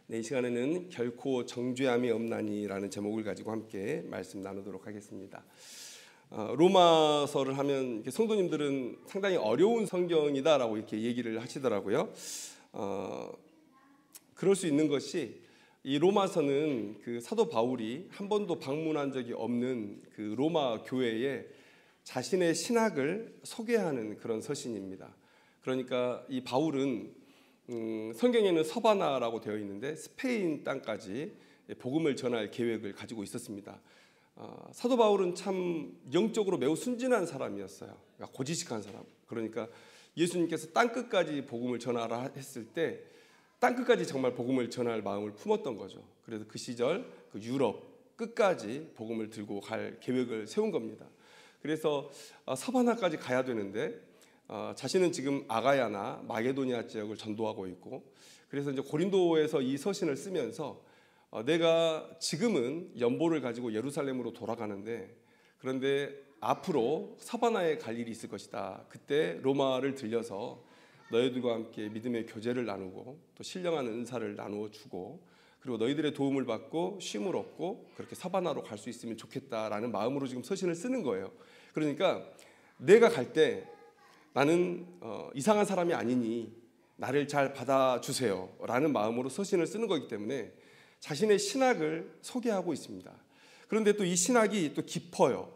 네, 이 시간에는 결코 정죄함이 없나니라는 제목을 가지고 함께 말씀 나누도록 하겠습니다. 로마서를 하면 성도님들은 상당히 어려운 성경이다라고 이렇게 얘기를 하시더라고요. 그럴 수 있는 것이 이 로마서는 그 사도 바울이 한 번도 방문한 적이 없는 그 로마 교회에 자신의 신학을 소개하는 그런 서신입니다. 그러니까 이 바울은 성경에는 서바나라고 되어 있는데 스페인 땅까지 복음을 전할 계획을 가지고 있었습니다. 사도 바울은 참 영적으로 매우 순진한 사람이었어요. 그러니까 고지식한 사람. 그러니까 예수님께서 땅끝까지 복음을 전하라 했을 때 땅끝까지 정말 복음을 전할 마음을 품었던 거죠. 그래서 그 시절 그 유럽 끝까지 복음을 들고 갈 계획을 세운 겁니다. 그래서 서바나까지 가야 되는데 자신은 지금 아가야나 마게도니아 지역을 전도하고 있고, 그래서 이제 고린도에서 이 서신을 쓰면서 내가 지금은 연보를 가지고 예루살렘으로 돌아가는데, 그런데 앞으로 서바나에 갈 일이 있을 것이다. 그때 로마를 들려서 너희들과 함께 믿음의 교제를 나누고 또 신령한 은사를 나누어 주고, 그리고 너희들의 도움을 받고 쉼을 얻고 그렇게 서바나로 갈 수 있으면 좋겠다라는 마음으로 지금 서신을 쓰는 거예요. 그러니까 내가 갈 때 나는 이상한 사람이 아니니 나를 잘 받아주세요 라는 마음으로 서신을 쓰는 거기 때문에 자신의 신학을 소개하고 있습니다. 그런데 또 이 신학이 또 깊어요.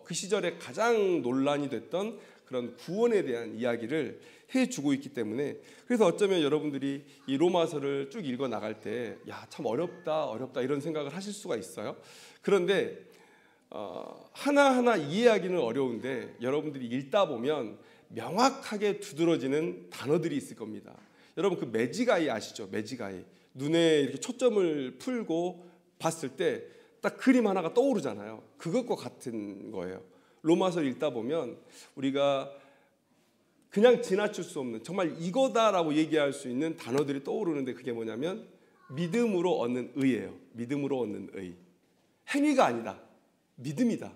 그 시절에 가장 논란이 됐던 그런 구원에 대한 이야기를 해주고 있기 때문에, 그래서 어쩌면 여러분들이 이 로마서를 쭉 읽어 나갈 때 야, 참 어렵다 이런 생각을 하실 수가 있어요. 그런데 하나하나 이해하기는 어려운데 여러분들이 읽다 보면 명확하게 두드러지는 단어들이 있을 겁니다. 여러분 그 매지가이 아시죠? 매지가이. 눈에 이렇게 초점을 풀고 봤을 때 딱 그림 하나가 떠오르잖아요. 그것과 같은 거예요. 로마서 읽다 보면 우리가 그냥 지나칠 수 없는 정말 이거다라고 얘기할 수 있는 단어들이 떠오르는데, 그게 뭐냐면 믿음으로 얻는 의예요. 믿음으로 얻는 의. 행위가 아니다. 믿음이다.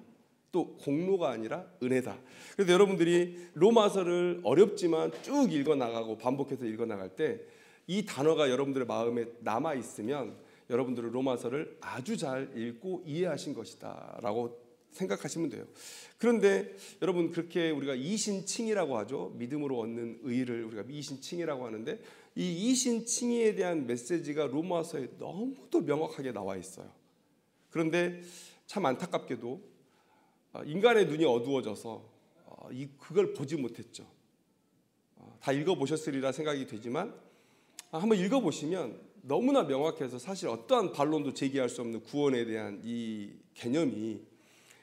또 공로가 아니라 은혜다. 그래서 여러분들이 로마서를 어렵지만 쭉 읽어나가고 반복해서 읽어나갈 때 이 단어가 여러분들의 마음에 남아있으면 여러분들은 로마서를 아주 잘 읽고 이해하신 것이다 라고 생각하시면 돼요. 그런데 여러분, 그렇게 우리가 이신칭이라고 하죠. 믿음으로 얻는 의를 우리가 이신칭이라고 하는데, 이 이신칭에 대한 메시지가 로마서에 너무도 명확하게 나와 있어요. 그런데 참 안타깝게도 인간의 눈이 어두워져서 그걸 보지 못했죠. 다 읽어보셨으리라 생각이 되지만 한번 읽어보시면 너무나 명확해서 사실 어떠한 반론도 제기할 수 없는 구원에 대한 이 개념이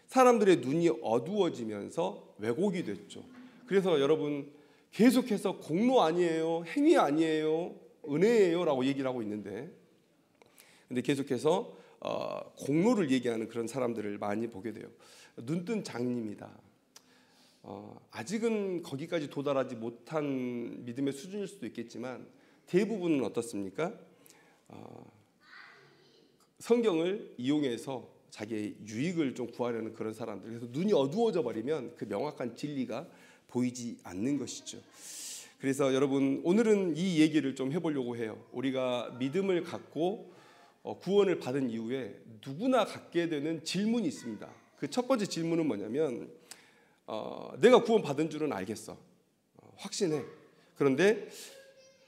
사람들의 눈이 어두워지면서 왜곡이 됐죠. 그래서 여러분 계속해서 공로 아니에요, 행위 아니에요, 은혜예요 라고 얘기를 하고 있는데, 근데 계속해서 공로를 얘기하는 그런 사람들을 많이 보게 돼요. 눈뜬 장님이다. 아직은 거기까지 도달하지 못한 믿음의 수준일 수도 있겠지만 대부분은 어떻습니까? 성경을 이용해서 자기의 유익을 좀 구하려는 그런 사람들. 그래서 눈이 어두워져 버리면 그 명확한 진리가 보이지 않는 것이죠. 그래서 여러분 오늘은 이 얘기를 좀 해보려고 해요. 우리가 믿음을 갖고 구원을 받은 이후에 누구나 갖게 되는 질문이 있습니다. 그 첫 번째 질문은 뭐냐면 내가 구원 받은 줄은 알겠어. 확신해. 그런데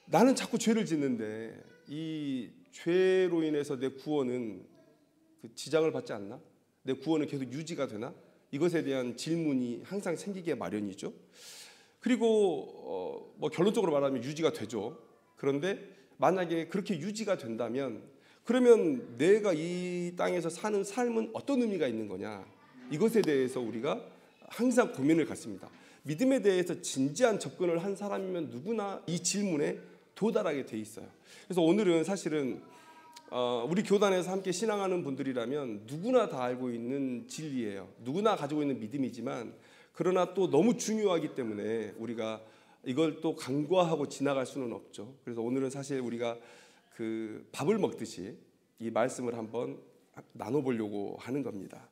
나는 자꾸 죄를 짓는데 이 죄로 인해서 내 구원은 지장을 받지 않나? 내 구원은 계속 유지가 되나? 이것에 대한 질문이 항상 생기게 마련이죠. 그리고 뭐 결론적으로 말하면 유지가 되죠. 그런데 만약에 그렇게 유지가 된다면 그러면 내가 이 땅에서 사는 삶은 어떤 의미가 있는 거냐? 이것에 대해서 우리가 항상 고민을 갖습니다. 믿음에 대해서 진지한 접근을 한 사람이면 누구나 이 질문에 도달하게 돼 있어요. 그래서 오늘은 사실은 우리 교단에서 함께 신앙하는 분들이라면 누구나 다 알고 있는 진리예요. 누구나 가지고 있는 믿음이지만 그러나 또 너무 중요하기 때문에 우리가 이걸 또 간과하고 지나갈 수는 없죠. 그래서 오늘은 사실 우리가 그 밥을 먹듯이 이 말씀을 한번 나눠보려고 하는 겁니다.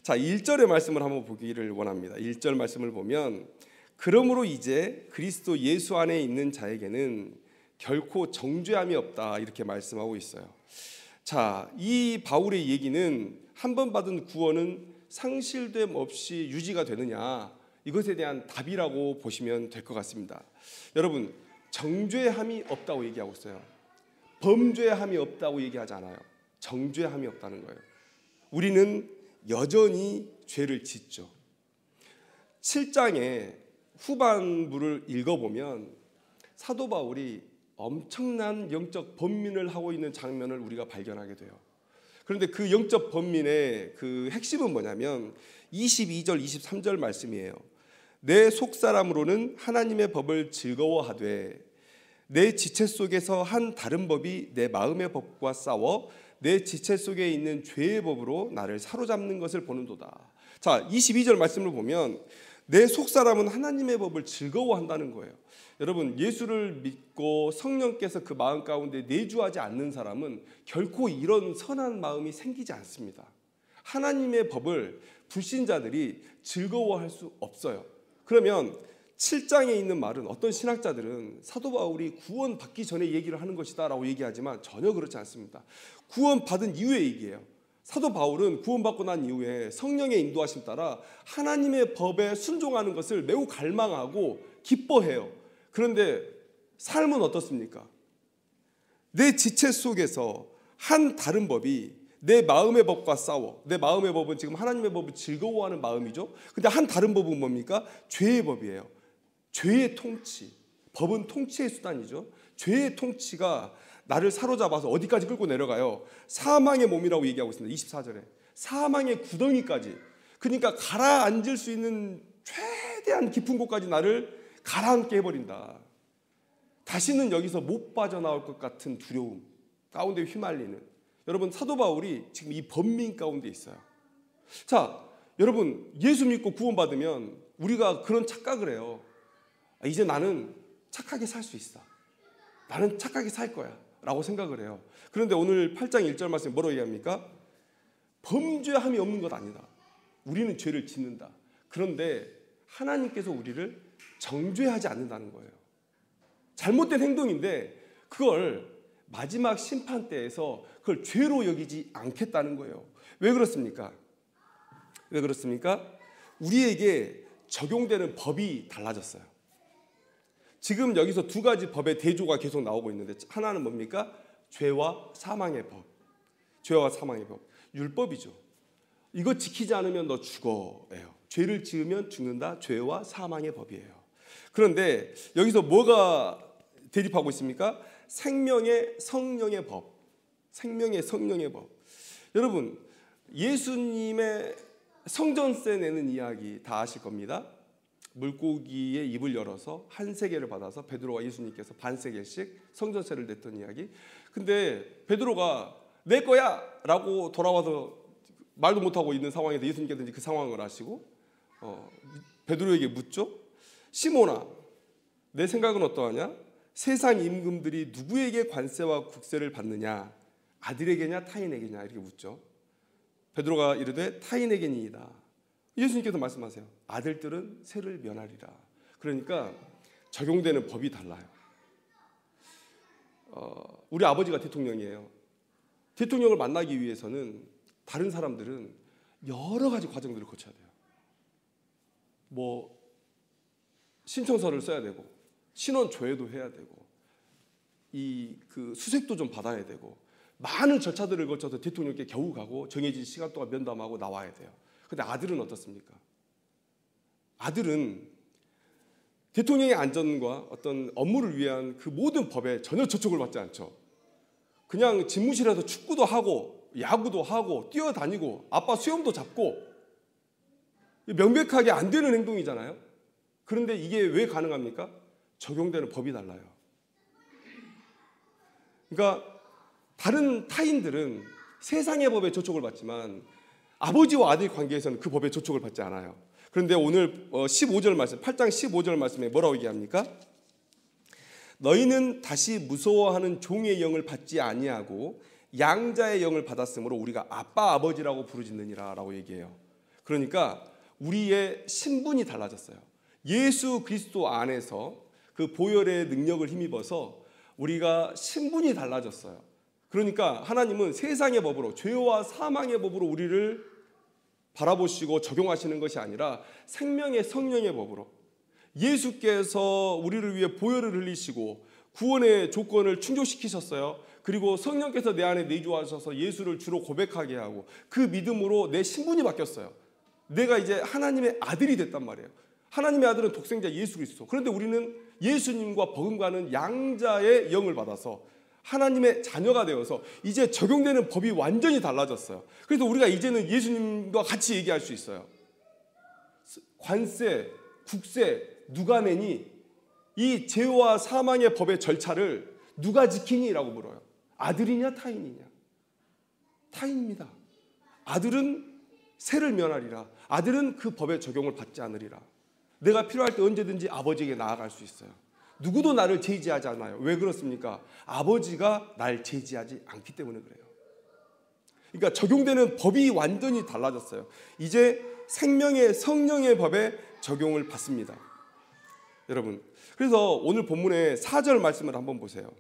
자, 1절의 말씀을 한번 보기를 원합니다. 1절 말씀을 보면 그러므로 이제 그리스도 예수 안에 있는 자에게는 결코 정죄함이 없다 이렇게 말씀하고 있어요. 자, 이 바울의 얘기는 한 번 받은 구원은 상실됨 없이 유지가 되느냐, 이것에 대한 답이라고 보시면 될 것 같습니다. 여러분, 정죄함이 없다고 얘기하고 있어요. 범죄함이 없다고 얘기하지 않아요. 정죄함이 없다는 거예요. 우리는 여전히 죄를 짓죠. 7장의 후반부를 읽어보면 사도 바울이 엄청난 영적 번민을 하고 있는 장면을 우리가 발견하게 돼요. 그런데 그 영적 번민의 그 핵심은 뭐냐면 22절 23절 말씀이에요. 내 속사람으로는 하나님의 법을 즐거워하되 내 지체 속에서 한 다른 법이 내 마음의 법과 싸워 내 지체 속에 있는 죄의 법으로 나를 사로잡는 것을 보는도다. 자, 22절 말씀을 보면 내 속사람은 하나님의 법을 즐거워한다는 거예요. 여러분, 예수를 믿고 성령께서 그 마음 가운데 내주하지 않는 사람은 결코 이런 선한 마음이 생기지 않습니다. 하나님의 법을 불신자들이 즐거워할 수 없어요. 그러면 7장에 있는 말은 어떤 신학자들은 사도 바울이 구원받기 전에 얘기를 하는 것이다 라고 얘기하지만 전혀 그렇지 않습니다. 구원받은 이후의 얘기예요. 사도 바울은 구원받고 난 이후에 성령의 인도하심 따라 하나님의 법에 순종하는 것을 매우 갈망하고 기뻐해요. 그런데 삶은 어떻습니까? 내 지체 속에서 한 다른 법이 내 마음의 법과 싸워. 내 마음의 법은 지금 하나님의 법을 즐거워하는 마음이죠. 근데 한 다른 법은 뭡니까? 죄의 법이에요. 죄의 통치. 법은 통치의 수단이죠. 죄의 통치가 나를 사로잡아서 어디까지 끌고 내려가요? 사망의 몸이라고 얘기하고 있습니다. 24절에. 사망의 구덩이까지. 그러니까 가라앉을 수 있는 최대한 깊은 곳까지 나를 가라앉게 해버린다. 다시는 여기서 못 빠져나올 것 같은 두려움 가운데 휘말리는, 여러분, 사도 바울이 지금 이 번민 가운데 있어요. 자, 여러분, 예수 믿고 구원받으면 우리가 그런 착각을 해요. 이제 나는 착하게 살 수 있어. 나는 착하게 살 거야 라고 생각을 해요. 그런데 오늘 8장 1절 말씀에 뭐라고 얘기합니까? 범죄함이 없는 것 아니다. 우리는 죄를 짓는다. 그런데 하나님께서 우리를 정죄하지 않는다는 거예요. 잘못된 행동인데 그걸 마지막 심판 때에서 그걸 죄로 여기지 않겠다는 거예요. 왜 그렇습니까? 왜 그렇습니까? 우리에게 적용되는 법이 달라졌어요. 지금 여기서 두 가지 법의 대조가 계속 나오고 있는데, 하나는 뭡니까? 죄와 사망의 법. 죄와 사망의 법. 율법이죠. 이거 지키지 않으면 너 죽어예요. 죄를 지으면 죽는다. 죄와 사망의 법이에요. 그런데 여기서 뭐가 대립하고 있습니까? 생명의 성령의 법. 생명의 성령의 법. 여러분, 예수님의 성전세 내는 이야기 다 아실 겁니다. 물고기의 입을 열어서 한 세겔을 받아서 베드로와 예수님께서 반 세겔씩 성전세를 냈던 이야기. 근데 베드로가 내 거야 라고 돌아와서 말도 못하고 있는 상황에서 예수님께서 그 상황을 아시고 베드로에게 묻죠. 시몬아, 내 생각은 어떠하냐? 세상 임금들이 누구에게 관세와 국세를 받느냐? 아들에게냐 타인에게냐? 이렇게 묻죠. 베드로가 이르되 타인에게니이다. 예수님께서 말씀하세요. 아들들은 세를 면하리라. 그러니까 적용되는 법이 달라요. 우리 아버지가 대통령이에요. 대통령을 만나기 위해서는 다른 사람들은 여러 가지 과정들을 거쳐야 돼요. 뭐 신청서를 써야 되고 신원 조회도 해야 되고 그 수색도 좀 받아야 되고 많은 절차들을 거쳐서 대통령께 겨우 가고 정해진 시간 동안 면담하고 나와야 돼요. 근데 아들은 어떻습니까? 아들은 대통령의 안전과 어떤 업무를 위한 그 모든 법에 전혀 저촉을 받지 않죠. 그냥 집무실에서 축구도 하고 야구도 하고 뛰어다니고 아빠 수염도 잡고 명백하게 안 되는 행동이잖아요. 그런데 이게 왜 가능합니까? 적용되는 법이 달라요. 그러니까 다른 타인들은 세상의 법에 저촉을 받지만 아버지와 아들 관계에서는 그 법에 저촉을 받지 않아요. 그런데 오늘 15절 말씀, 8장 15절 말씀에 뭐라고 얘기합니까? 너희는 다시 무서워하는 종의 영을 받지 아니하고 양자의 영을 받았으므로 우리가 아빠 아버지라고 부르짖느니라 라고 얘기해요. 그러니까 우리의 신분이 달라졌어요. 예수 그리스도 안에서 그 보혈의 능력을 힘입어서 우리가 신분이 달라졌어요. 그러니까 하나님은 세상의 법으로, 죄와 사망의 법으로 우리를 바라보시고 적용하시는 것이 아니라 생명의 성령의 법으로, 예수께서 우리를 위해 보혈을 흘리시고 구원의 조건을 충족시키셨어요. 그리고 성령께서 내 안에 내주하셔서 예수를 주로 고백하게 하고 그 믿음으로 내 신분이 바뀌었어요. 내가 이제 하나님의 아들이 됐단 말이에요. 하나님의 아들은 독생자 예수 그리스도. 그런데 우리는 예수님과 버금가는 양자의 영을 받아서 하나님의 자녀가 되어서 이제 적용되는 법이 완전히 달라졌어요. 그래서 우리가 이제는 예수님과 같이 얘기할 수 있어요. 관세, 국세 누가 내니? 이 죄와 사망의 법의 절차를 누가 지키니? 라고 물어요. 아들이냐 타인이냐? 타인입니다. 아들은 세를 면하리라. 아들은 그 법의 적용을 받지 않으리라. 내가 필요할 때 언제든지 아버지에게 나아갈 수 있어요. 누구도 나를 제지하지 않아요. 왜 그렇습니까? 아버지가 날 제지하지 않기 때문에 그래요. 그러니까 적용되는 법이 완전히 달라졌어요. 이제 생명의 성령의 법에 적용을 받습니다. 여러분, 그래서 오늘 본문의 4절 말씀을 한번 보세요.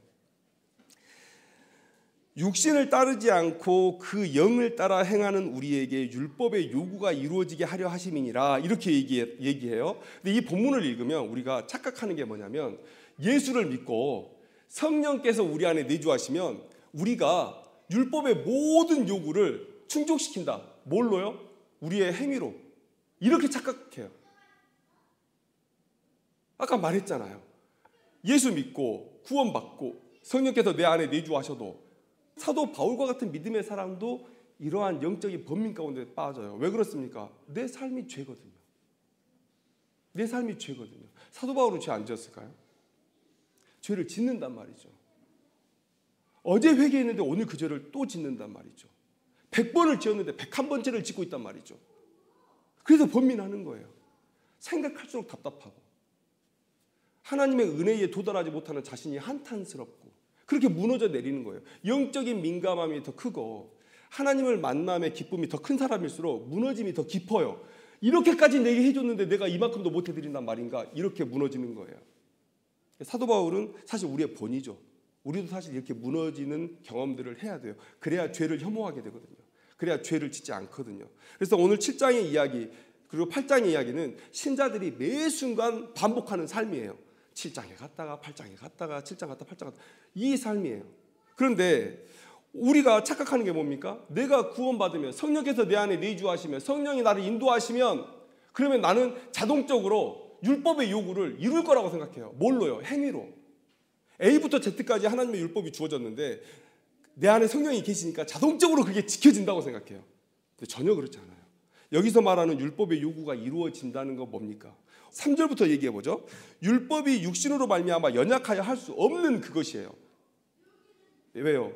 육신을 따르지 않고 그 영을 따라 행하는 우리에게 율법의 요구가 이루어지게 하려 하심이니라, 이렇게 얘기해요. 근데 이 본문을 읽으면 우리가 착각하는 게 뭐냐면, 예수를 믿고 성령께서 우리 안에 내주하시면 우리가 율법의 모든 요구를 충족시킨다. 뭘로요? 우리의 행위로. 이렇게 착각해요. 아까 말했잖아요. 예수 믿고 구원받고 성령께서 내 안에 내주하셔도 사도 바울과 같은 믿음의 사람도 이러한 영적인 번민 가운데 빠져요. 왜 그렇습니까? 내 삶이 죄거든요. 내 삶이 죄거든요. 사도 바울은 죄 안 지었을까요? 죄를 짓는단 말이죠. 어제 회개했는데 오늘 그 죄를 또 짓는단 말이죠. 100번을 지었는데 101번째를 짓고 있단 말이죠. 그래서 번민하는 거예요. 생각할수록 답답하고 하나님의 은혜에 도달하지 못하는 자신이 한탄스럽고 그렇게 무너져 내리는 거예요. 영적인 민감함이 더 크고 하나님을 만남의 기쁨이 더 큰 사람일수록 무너짐이 더 깊어요. 이렇게까지 내게 해줬는데 내가 이만큼도 못 해드린단 말인가? 이렇게 무너지는 거예요. 사도 바울은 사실 우리의 본이죠. 우리도 사실 이렇게 무너지는 경험들을 해야 돼요. 그래야 죄를 혐오하게 되거든요. 그래야 죄를 짓지 않거든요. 그래서 오늘 7장의 이야기 그리고 8장의 이야기는 신자들이 매 순간 반복하는 삶이에요. 7장에 갔다가 8장에 갔다가 7장 갔다 8장 갔다, 이 삶이에요. 그런데 우리가 착각하는 게 뭡니까? 내가 구원받으면 성령께서 내 안에 내주하시면 성령이 나를 인도하시면 그러면 나는 자동적으로 율법의 요구를 이룰 거라고 생각해요. 뭘로요? 행위로. A부터 Z까지 하나님의 율법이 주어졌는데 내 안에 성령이 계시니까 자동적으로 그게 지켜진다고 생각해요. 근데 전혀 그렇지 않아요. 여기서 말하는 율법의 요구가 이루어진다는 건 뭡니까? 3절부터 얘기해보죠. 율법이 육신으로 말미암아 연약하여 할 수 없는 그것이에요. 왜요?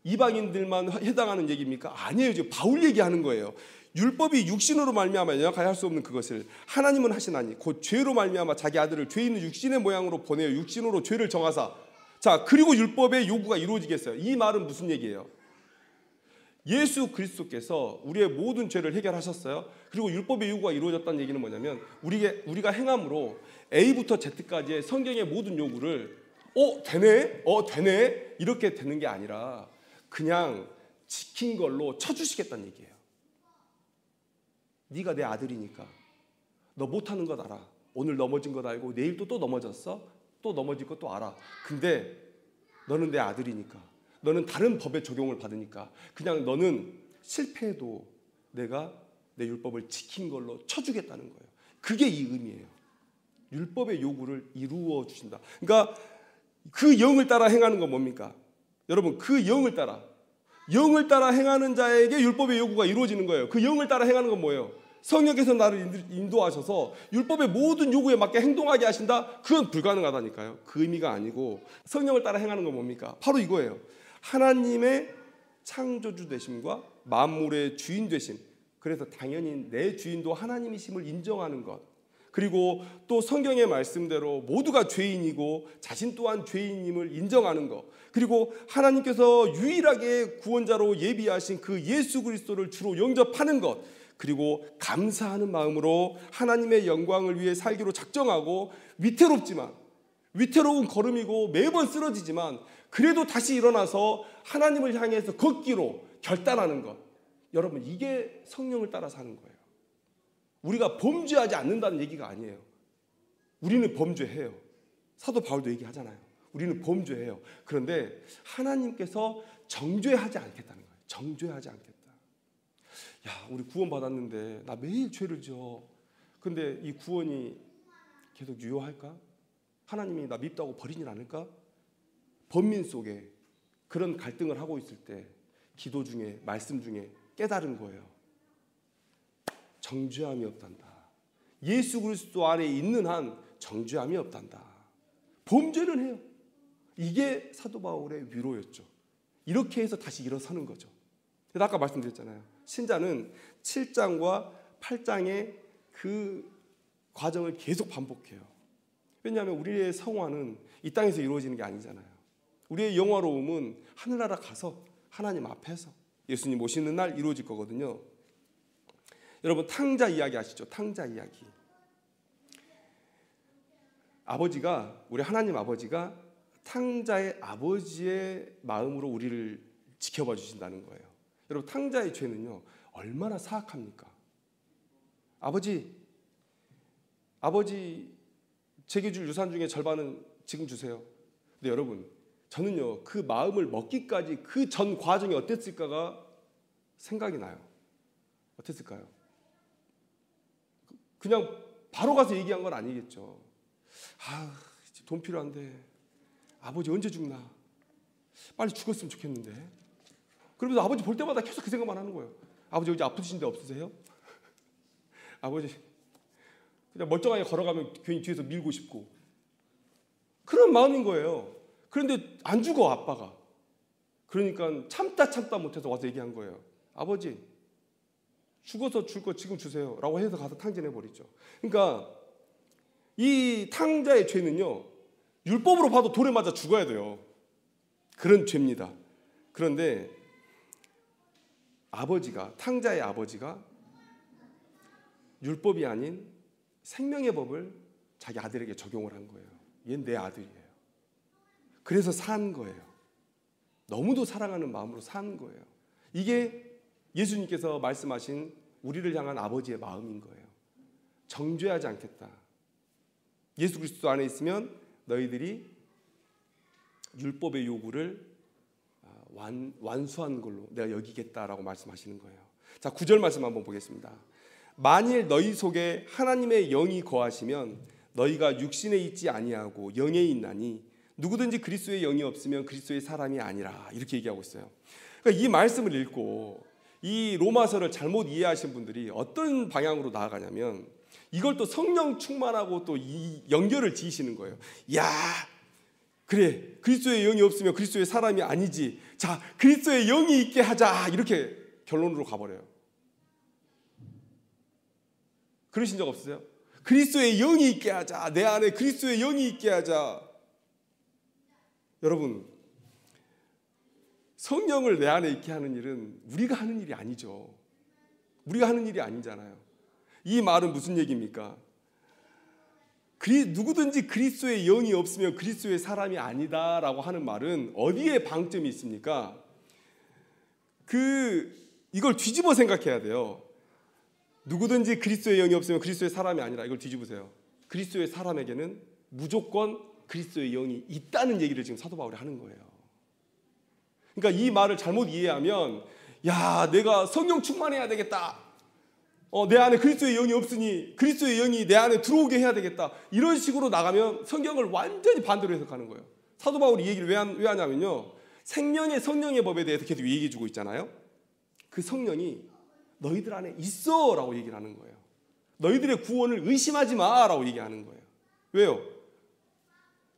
이방인들만 해당하는 얘기입니까? 아니에요. 지금 바울 얘기하는 거예요. 율법이 육신으로 말미암아 연약하여 할 수 없는 그것을 하나님은 하시나니 곧 죄로 말미암아 자기 아들을 죄 있는 육신의 모양으로 보내어 육신으로 죄를 정하사. 자, 그리고 율법의 요구가 이루어지겠어요. 이 말은 무슨 얘기예요? 예수 그리스도께서 우리의 모든 죄를 해결하셨어요. 그리고 율법의 요구가 이루어졌다는 얘기는 뭐냐면 우리가 행함으로 A부터 Z까지의 성경의 모든 요구를 되네 이렇게 되는 게 아니라 그냥 지킨 걸로 쳐주시겠다는 얘기예요. 네가 내 아들이니까 너 못하는 것 알아. 오늘 넘어진 것 알고 내일 또 넘어졌어. 또 넘어질 것도 알아. 근데 너는 내 아들이니까, 너는 다른 법의 적용을 받으니까 그냥 너는 실패해도 내가 내 율법을 지킨 걸로 쳐주겠다는 거예요. 그게 이 의미예요. 율법의 요구를 이루어 주신다. 그러니까 그 영을 따라 행하는 건 뭡니까? 여러분, 그 영을 따라 행하는 자에게 율법의 요구가 이루어지는 거예요. 그 영을 따라 행하는 건 뭐예요? 성령께서 나를 인도하셔서 율법의 모든 요구에 맞게 행동하게 하신다? 그건 불가능하다니까요. 그 의미가 아니고 성령을 따라 행하는 건 뭡니까? 바로 이거예요. 하나님의 창조주 되심과 만물의 주인 되심. 그래서 당연히 내 주인도 하나님이심을 인정하는 것. 그리고 또 성경의 말씀대로 모두가 죄인이고 자신 또한 죄인임을 인정하는 것. 그리고 하나님께서 유일하게 구원자로 예비하신 그 예수 그리스도를 주로 영접하는 것. 그리고 감사하는 마음으로 하나님의 영광을 위해 살기로 작정하고 위태롭지만 위태로운 걸음이고 매번 쓰러지지만 그래도 다시 일어나서 하나님을 향해서 걷기로 결단하는 것. 여러분, 이게 성령을 따라 사는 거예요. 우리가 범죄하지 않는다는 얘기가 아니에요. 우리는 범죄해요. 사도 바울도 얘기하잖아요. 우리는 범죄해요. 그런데 하나님께서 정죄하지 않겠다는 거예요. 정죄하지 않겠다. 야, 우리 구원 받았는데 나 매일 죄를 지어. 근데 이 구원이 계속 유효할까? 하나님이 나 밉다고 버리진 않을까? 번민 속에 그런 갈등을 하고 있을 때 기도 중에, 말씀 중에 깨달은 거예요. 정죄함이 없단다. 예수 그리스도 안에 있는 한 정죄함이 없단다. 범죄는 해요. 이게 사도 바울의 위로였죠. 이렇게 해서 다시 일어서는 거죠. 그래서 아까 말씀드렸잖아요. 신자는 7장과 8장의 그 과정을 계속 반복해요. 왜냐하면 우리의 성화는 이 땅에서 이루어지는 게 아니잖아요. 우리의 영화로움은 하늘나라 가서 하나님 앞에서 예수님 오시는 날 이루어질 거거든요. 여러분, 탕자 이야기 아시죠? 탕자 이야기. 아버지가, 우리 하나님 아버지가 탕자의 아버지의 마음으로 우리를 지켜봐 주신다는 거예요. 여러분, 탕자의 죄는요 얼마나 사악합니까? 아버지 제게 줄 유산 중에 절반은 지금 주세요. 근데 여러분, 저는요 그 마음을 먹기까지 그 전 과정이 어땠을까가 생각이 나요. 어땠을까요? 그냥 바로 가서 얘기한 건 아니겠죠. 돈 필요한데 아버지 언제 죽나? 빨리 죽었으면 좋겠는데. 그러면서 아버지 볼 때마다 계속 그 생각만 하는 거예요. 아버지 여기 아프신 데 없으세요? 아버지 그냥 멀쩡하게 걸어가면 괜히 뒤에서 밀고 싶고 그런 마음인 거예요. 그런데 안 죽어 아빠가. 그러니까 참다 못해서 와서 얘기한 거예요. 아버지 죽어서 줄 거 지금 주세요 라고 해서 가서 탕진해버리죠. 그러니까 이 탕자의 죄는요 율법으로 봐도 돌에 맞아 죽어야 돼요. 그런 죄입니다. 그런데 탕자의 아버지가 율법이 아닌 생명의 법을 자기 아들에게 적용을 한 거예요. 얘는 내 아들이에요. 그래서 산 거예요. 너무도 사랑하는 마음으로 산 거예요. 이게 예수님께서 말씀하신 우리를 향한 아버지의 마음인 거예요. 정죄하지 않겠다. 예수 그리스도 안에 있으면 너희들이 율법의 요구를 완수한 걸로 내가 여기겠다라고 말씀하시는 거예요. 자, 9절 말씀 한번 보겠습니다. 만일 너희 속에 하나님의 영이 거하시면 너희가 육신에 있지 아니하고 영에 있나니 누구든지 그리스도의 영이 없으면 그리스도의 사람이 아니라, 이렇게 얘기하고 있어요. 그러니까 이 말씀을 읽고 이 로마서를 잘못 이해하신 분들이 어떤 방향으로 나아가냐면 이걸 또 성령 충만하고 또 이 연결을 지으시는 거예요. 야, 그래, 그리스도의 영이 없으면 그리스도의 사람이 아니지. 자, 그리스도의 영이 있게 하자. 이렇게 결론으로 가버려요. 그러신 적 없으세요? 그리스도의 영이 있게 하자. 내 안에 그리스도의 영이 있게 하자. 여러분, 성령을 내 안에 있게 하는 일은 우리가 하는 일이 아니죠. 우리가 하는 일이 아니잖아요. 이 말은 무슨 얘기입니까? 누구든지 그리스도의 영이 없으면 그리스도의 사람이 아니다라고 하는 말은 어디에 방점이 있습니까? 이걸 뒤집어 생각해야 돼요. 누구든지 그리스도의 영이 없으면 그리스도의 사람이 아니라, 이걸 뒤집으세요. 그리스도의 사람에게는 무조건 그리스도의 영이 있다는 얘기를 지금 사도 바울이 하는 거예요. 그러니까 이 말을 잘못 이해하면, 야, 내가 성령 충만해야 되겠다. 내 안에 그리스도의 영이 없으니 그리스도의 영이 내 안에 들어오게 해야 되겠다. 이런 식으로 나가면 성경을 완전히 반대로 해석하는 거예요. 사도 바울이 이 얘기를 왜 하냐면요, 생명의 성령의 법에 대해서 계속 얘기해 주고 있잖아요. 그 성령이 너희들 안에 있어 라고 얘기를 하는 거예요. 너희들의 구원을 의심하지 마 라고 얘기하는 거예요. 왜요?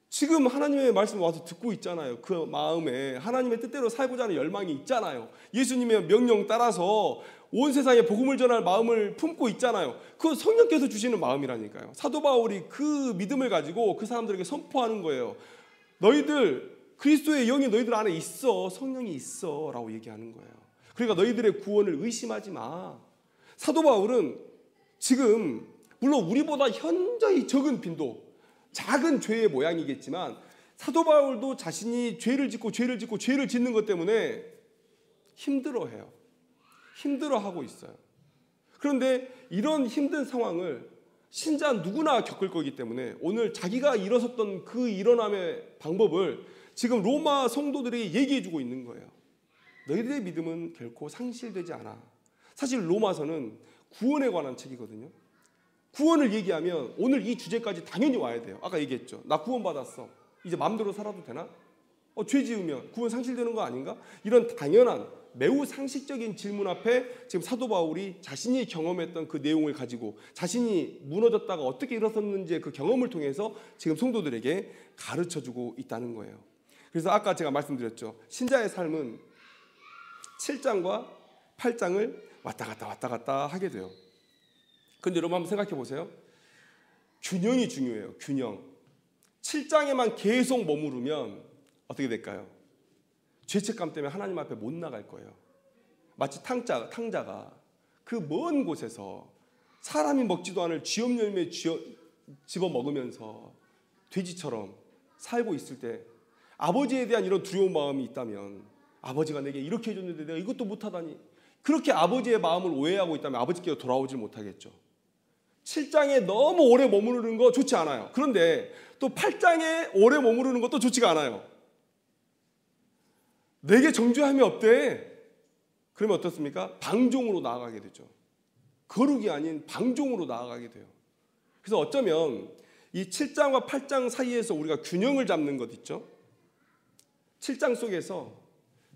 지금 하나님의 말씀을 와서 듣고 있잖아요. 그 마음에 하나님의 뜻대로 살고자 하는 열망이 있잖아요. 예수님의 명령 따라서 온 세상에 복음을 전할 마음을 품고 있잖아요. 그건 성령께서 주시는 마음이라니까요. 사도 바울이 그 믿음을 가지고 그 사람들에게 선포하는 거예요. 너희들 그리스도의 영이 너희들 안에 있어. 성령이 있어 라고 얘기하는 거예요. 그러니까 너희들의 구원을 의심하지 마. 사도 바울은 지금 물론 우리보다 현저히 적은 빈도, 작은 죄의 모양이겠지만 사도 바울도 자신이 죄를 짓고 죄를 짓는 것 때문에 힘들어해요. 힘들어하고 있어요. 그런데 이런 힘든 상황을 신자 누구나 겪을 거기 때문에 오늘 자기가 일어섰던 그 일어남의 방법을 지금 로마 성도들에게 얘기해주고 있는 거예요. 너희들의 믿음은 결코 상실되지 않아. 사실 로마서는 구원에 관한 책이거든요. 구원을 얘기하면 오늘 이 주제까지 당연히 와야 돼요. 아까 얘기했죠. 나 구원받았어. 이제 마음대로 살아도 되나? 죄 지으면 구원 상실되는 거 아닌가? 이런 당연한 매우 상식적인 질문 앞에 지금 사도 바울이 자신이 경험했던 그 내용을 가지고 자신이 무너졌다가 어떻게 일어섰는지의 그 경험을 통해서 지금 성도들에게 가르쳐주고 있다는 거예요. 그래서 아까 제가 말씀드렸죠. 신자의 삶은 7장과 8장을 왔다 갔다 하게 돼요. 그런데 여러분 한번 생각해 보세요. 균형이 중요해요. 균형. 7장에만 계속 머무르면 어떻게 될까요? 죄책감 때문에 하나님 앞에 못 나갈 거예요. 마치 탕자가 그 먼 곳에서 사람이 먹지도 않을 쥐업 열매 집어 먹으면서 돼지처럼 살고 있을 때 아버지에 대한 이런 두려운 마음이 있다면, 아버지가 내게 이렇게 해줬는데 내가 이것도 못하다니, 그렇게 아버지의 마음을 오해하고 있다면 아버지께로 돌아오질 못하겠죠. 7장에 너무 오래 머무르는 거 좋지 않아요. 그런데 또 8장에 오래 머무르는 것도 좋지가 않아요. 내게 정죄함이 없대. 그러면 어떻습니까? 방종으로 나아가게 되죠. 거룩이 아닌 방종으로 나아가게 돼요. 그래서 어쩌면 이 7장과 8장 사이에서 우리가 균형을 잡는 것 있죠. 7장 속에서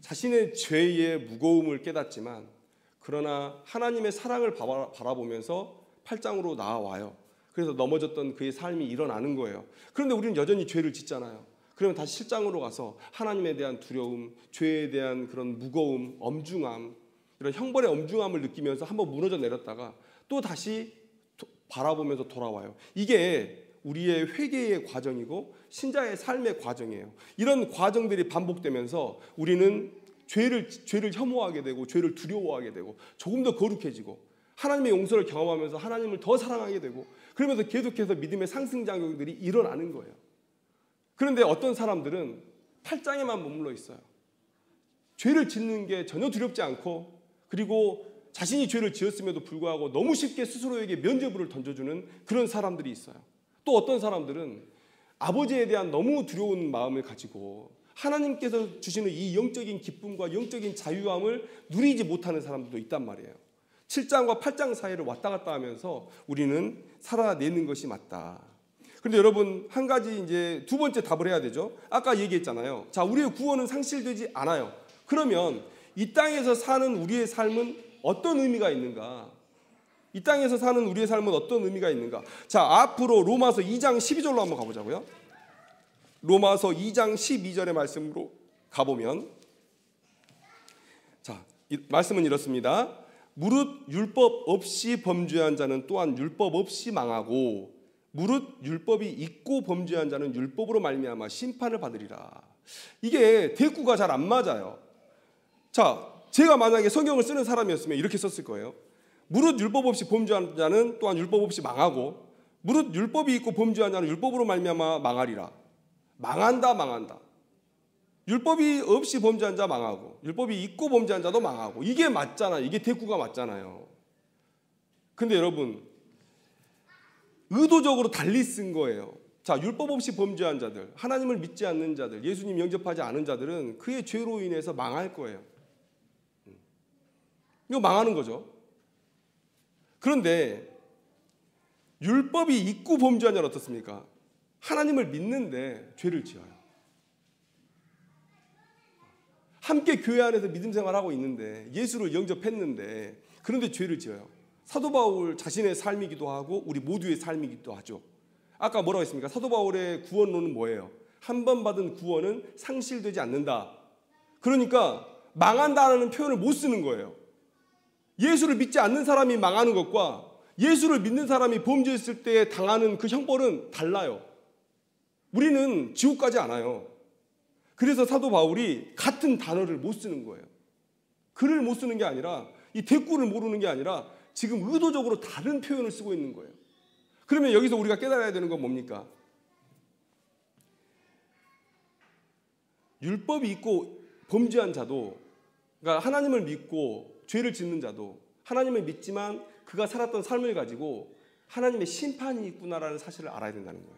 자신의 죄의 무거움을 깨닫지만 그러나 하나님의 사랑을 바라보면서 8장으로 나와요. 그래서 넘어졌던 그의 삶이 일어나는 거예요. 그런데 우리는 여전히 죄를 짓잖아요. 그러면 다시 7장으로 가서 하나님에 대한 두려움, 죄에 대한 그런 무거움, 엄중함, 이런 형벌의 엄중함을 느끼면서 한번 무너져 내렸다가 또 다시 바라보면서 돌아와요. 이게 우리의 회개의 과정이고 신자의 삶의 과정이에요. 이런 과정들이 반복되면서 우리는 죄를 혐오하게 되고 죄를 두려워하게 되고 조금 더 거룩해지고 하나님의 용서를 경험하면서 하나님을 더 사랑하게 되고 그러면서 계속해서 믿음의 상승작용들이 일어나는 거예요. 그런데 어떤 사람들은 8장에만 머물러 있어요. 죄를 짓는 게 전혀 두렵지 않고 그리고 자신이 죄를 지었음에도 불구하고 너무 쉽게 스스로에게 면죄부를 던져주는 그런 사람들이 있어요. 또 어떤 사람들은 아버지에 대한 너무 두려운 마음을 가지고 하나님께서 주시는 이 영적인 기쁨과 영적인 자유함을 누리지 못하는 사람들도 있단 말이에요. 7장과 8장 사이를 왔다 갔다 하면서 우리는 살아내는 것이 맞다. 그런데 여러분 한 가지 이제 두 번째 답을 해야 되죠. 아까 얘기했잖아요. 자, 우리의 구원은 상실되지 않아요. 그러면 이 땅에서 사는 우리의 삶은 어떤 의미가 있는가? 이 땅에서 사는 우리의 삶은 어떤 의미가 있는가? 자, 앞으로 로마서 2장 12절로 한번 가보자고요. 로마서 2장 12절의 말씀으로 가보면 자, 이 말씀은 이렇습니다. 무릇 율법 없이 범죄한 자는 또한 율법 없이 망하고 무릇 율법이 있고 범죄한 자는 율법으로 말미암아 심판을 받으리라. 이게 대꾸가 잘 안 맞아요. 자, 제가 만약에 성경을 쓰는 사람이었으면 이렇게 썼을 거예요. 무릇 율법 없이 범죄한 자는 또한 율법 없이 망하고 무릇 율법이 있고 범죄한 자는 율법으로 말미암아 망하리라. 망한다. 율법이 없이 범죄한 자 망하고 율법이 있고 범죄한 자도 망하고 이게 맞잖아요. 이게 대꾸가 맞잖아요. 근데 여러분 의도적으로 달리 쓴 거예요. 자, 율법 없이 범죄한 자들, 하나님을 믿지 않는 자들, 예수님 영접하지 않은 자들은 그의 죄로 인해서 망할 거예요. 이거 망하는 거죠. 그런데 율법이 있고 범죄한 자는 어떻습니까? 하나님을 믿는데 죄를 지어요. 함께 교회 안에서 믿음 생활하고 있는데 예수를 영접했는데 그런데 죄를 지어요. 사도 바울 자신의 삶이기도 하고 우리 모두의 삶이기도 하죠. 아까 뭐라고 했습니까? 사도 바울의 구원론은 뭐예요? 한 번 받은 구원은 상실되지 않는다. 그러니까 망한다는 표현을 못 쓰는 거예요. 예수를 믿지 않는 사람이 망하는 것과 예수를 믿는 사람이 범죄했을 때 당하는 그 형벌은 달라요. 우리는 지옥 가지 않아요. 그래서 사도 바울이 같은 단어를 못 쓰는 거예요. 글을 못 쓰는 게 아니라 이 대꾸를 모르는 게 아니라 지금 의도적으로 다른 표현을 쓰고 있는 거예요. 그러면 여기서 우리가 깨달아야 되는 건 뭡니까? 율법이 있고 범죄한 자도, 그러니까 하나님을 믿고 죄를 짓는 자도 하나님을 믿지만 그가 살았던 삶을 가지고 하나님의 심판이 있구나라는 사실을 알아야 된다는 거예요.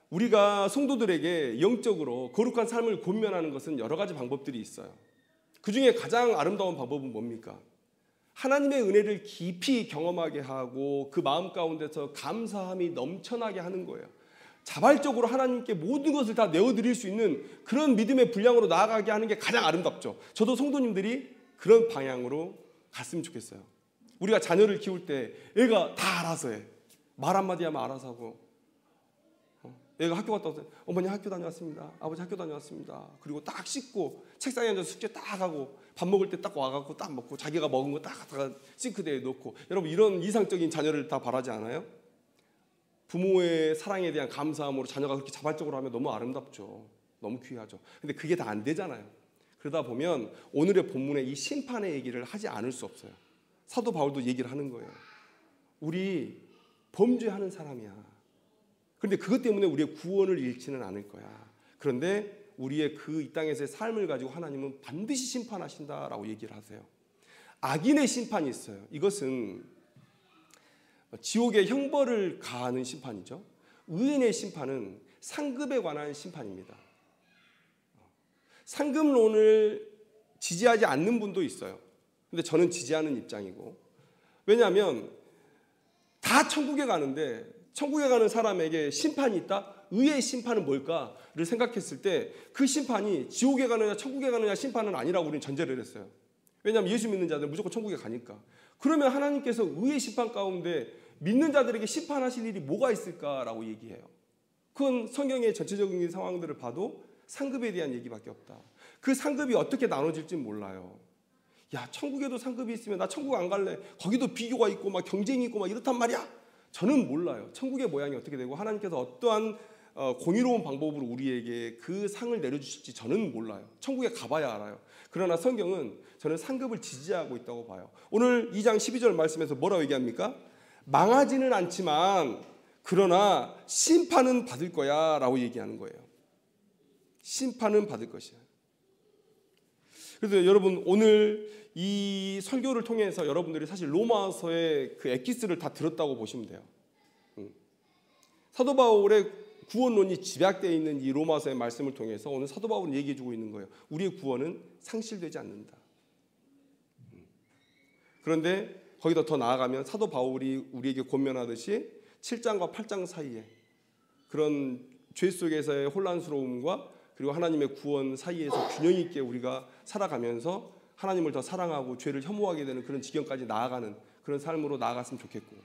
우리가 성도들에게 영적으로 거룩한 삶을 권면하는 것은 여러 가지 방법들이 있어요. 그 중에 가장 아름다운 방법은 뭡니까? 하나님의 은혜를 깊이 경험하게 하고 그 마음 가운데서 감사함이 넘쳐나게 하는 거예요. 자발적으로 하나님께 모든 것을 다 내어드릴 수 있는 그런 믿음의 분량으로 나아가게 하는 게 가장 아름답죠. 저도 성도님들이 그런 방향으로 갔으면 좋겠어요. 우리가 자녀를 키울 때 애가 다 알아서 해. 말 한마디 하면 알아서 하고, 애가 학교 갔다 왔어요. 어머니 학교 다녀왔습니다. 아버지 학교 다녀왔습니다. 그리고 딱 씻고 책상에 앉아서 숙제 딱 하고 밥 먹을 때 딱 와갖고 딱 먹고 자기가 먹은 거 딱 갖다가 싱크대에 넣고. 여러분 이런 이상적인 자녀를 다 바라지 않아요? 부모의 사랑에 대한 감사함으로 자녀가 그렇게 자발적으로 하면 너무 아름답죠. 너무 귀하죠. 근데 그게 다 안 되잖아요. 그러다 보면 오늘의 본문에 이 심판의 얘기를 하지 않을 수 없어요. 사도 바울도 얘기를 하는 거예요. 우리 범죄하는 사람이야. 그런데 그것 때문에 우리의 구원을 잃지는 않을 거야. 그런데 우리의 그 이 땅에서의 삶을 가지고 하나님은 반드시 심판하신다라고 얘기를 하세요. 악인의 심판이 있어요. 이것은 지옥의 형벌을 가하는 심판이죠. 의인의 심판은 상급에 관한 심판입니다. 상급론을 지지하지 않는 분도 있어요. 근데 저는 지지하는 입장이고, 왜냐하면 다 천국에 가는데 천국에 가는 사람에게 심판이 있다? 의의 심판은 뭘까를 생각했을 때 그 심판이 지옥에 가느냐 천국에 가느냐 심판은 아니라고 우리는 전제를 했어요. 왜냐하면 예수 믿는 자들은 무조건 천국에 가니까. 그러면 하나님께서 의의 심판 가운데 믿는 자들에게 심판하실 일이 뭐가 있을까라고 얘기해요. 그건 성경의 전체적인 상황들을 봐도 상급에 대한 얘기밖에 없다. 그 상급이 어떻게 나눠질지 몰라요. 야, 천국에도 상급이 있으면 나 천국 안 갈래. 거기도 비교가 있고 막 경쟁이 있고 막 이렇단 말이야. 저는 몰라요. 천국의 모양이 어떻게 되고 하나님께서 어떠한 공의로운 방법으로 우리에게 그 상을 내려주실지 저는 몰라요. 천국에 가봐야 알아요. 그러나 성경은 저는 상급을 지지하고 있다고 봐요. 오늘 2장 12절 말씀에서 뭐라고 얘기합니까? 망하지는 않지만 그러나 심판은 받을 거야 라고 얘기하는 거예요. 심판은 받을 것이야. 그래서 여러분 오늘 이 설교를 통해서 여러분들이 사실 로마서의 그 엑기스를 다 들었다고 보시면 돼요. 사도 바울의 구원론이 집약되어 있는 이 로마서의 말씀을 통해서 오늘 사도 바울은 얘기해 주고 있는 거예요. 우리의 구원은 상실되지 않는다. 그런데 거기다 더 나아가면 사도 바울이 우리에게 권면하듯이 7장과 8장 사이에 그런 죄 속에서의 혼란스러움과 그리고 하나님의 구원 사이에서 균형 있게 우리가 살아가면서 하나님을 더 사랑하고 죄를 혐오하게 되는 그런 지경까지 나아가는 그런 삶으로 나아갔으면 좋겠고,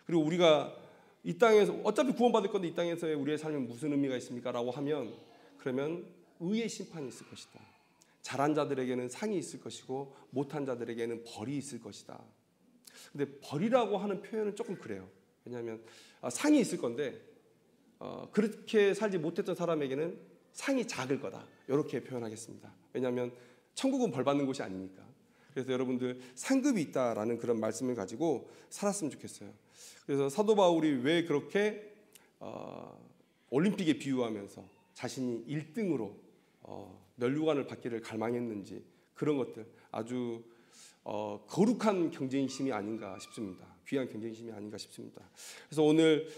그리고 우리가 이 땅에서 어차피 구원받을 건데 이 땅에서의 우리의 삶에 무슨 의미가 있습니까? 라고 하면 그러면 의의 심판이 있을 것이다. 잘한 자들에게는 상이 있을 것이고 못한 자들에게는 벌이 있을 것이다. 근데 벌이라고 하는 표현은 조금 그래요. 왜냐하면 상이 있을 건데 그렇게 살지 못했던 사람에게는 상이 작을 거다. 이렇게 표현하겠습니다. 왜냐하면 천국은 벌 받는 곳이 아니니까. 그래서 여러분들 상급이 있다라는 그런 말씀을 가지고 살았으면 좋겠어요. 그래서 사도 바울이 왜 그렇게 올림픽에 비유하면서 자신이 1등으로 면류관을 받기를 갈망했는지, 그런 것들 아주 거룩한 경쟁심이 아닌가 싶습니다. 귀한 경쟁심이 아닌가 싶습니다. 그래서 오늘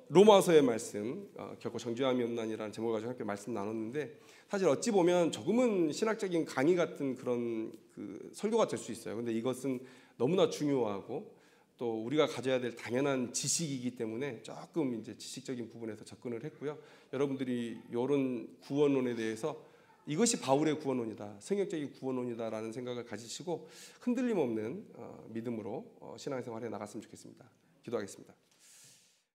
로마서의 말씀, 결코 정죄함이 없나니라는 제목을 가지고 함께 말씀 나눴는데, 사실 어찌 보면 조금은 신학적인 강의 같은 그런 그 설교가 될 수 있어요. 근데 이것은 너무나 중요하고 또 우리가 가져야 될 당연한 지식이기 때문에 조금 이제 지식적인 부분에서 접근을 했고요. 여러분들이 이런 구원론에 대해서 이것이 바울의 구원론이다, 성경적인 구원론이다라는 생각을 가지시고 흔들림 없는 믿음으로 신앙생활에 나갔으면 좋겠습니다. 기도하겠습니다.